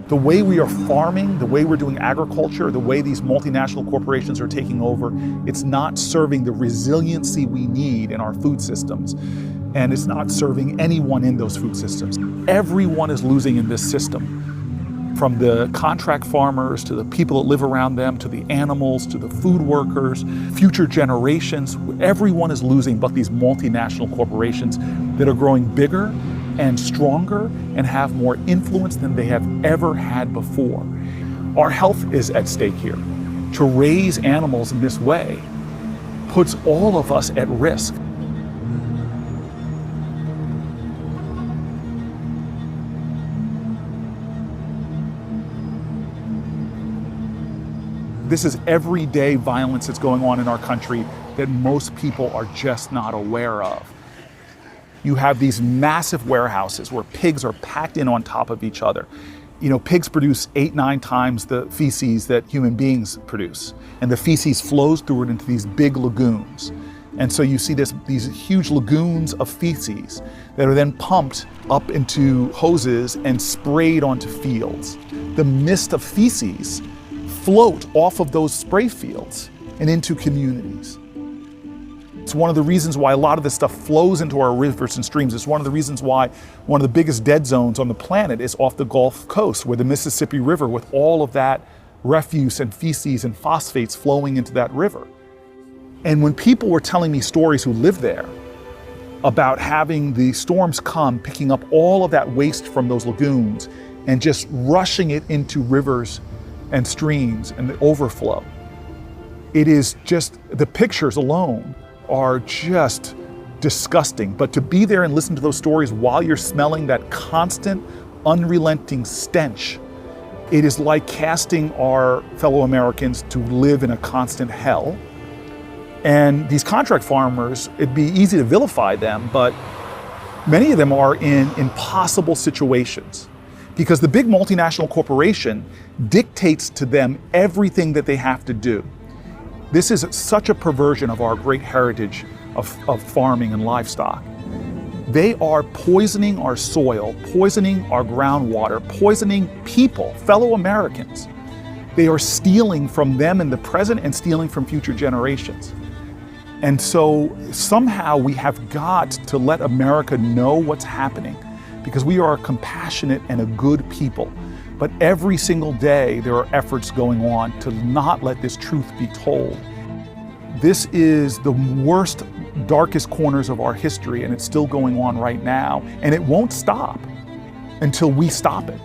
The way we are farming, the way we're doing agriculture, the way these multinational corporations are taking over, it's not serving the resiliency we need in our food systems. And it's not serving anyone in those food systems. Everyone is losing in this system, from the contract farmers to the people that live around them, to the animals, to the food workers, future generations. Everyone is losing but these multinational corporations that are growing bigger and stronger and have more influence than they have ever had before. Our health is at stake here. To raise animals in this way puts all of us at risk. This is everyday violence that's going on in our country that most people are just not aware of. You have these massive warehouses where pigs are packed in on top of each other. You know, pigs produce 8-9 times the feces that human beings produce. And the feces flows through it into these big lagoons. And so you see these huge lagoons of feces that are then pumped up into hoses and sprayed onto fields. The mist of feces float off of those spray fields and into communities. It's one of the reasons why a lot of this stuff flows into our rivers and streams. It's one of the reasons why one of the biggest dead zones on the planet is off the Gulf Coast, where the Mississippi River, with all of that refuse and feces and phosphates flowing into that river. And when people were telling me stories who live there about having the storms come, picking up all of that waste from those lagoons and just rushing it into rivers and streams and the overflow, it is just, the pictures alone are just disgusting. But to be there and listen to those stories while you're smelling that constant, unrelenting stench, it is like casting our fellow Americans to live in a constant hell. And these contract farmers, it'd be easy to vilify them, but many of them are in impossible situations because the big multinational corporation dictates to them everything that they have to do. This is such a perversion of our great heritage of farming and livestock. They are poisoning our soil, poisoning our groundwater, poisoning people, fellow Americans. They are stealing from them in the present and stealing from future generations. And so somehow we have got to let America know what's happening, because we are a compassionate and a good people. But every single day there are efforts going on to not let this truth be told. This is the worst, darkest corners of our history, and it's still going on right now, and it won't stop until we stop it.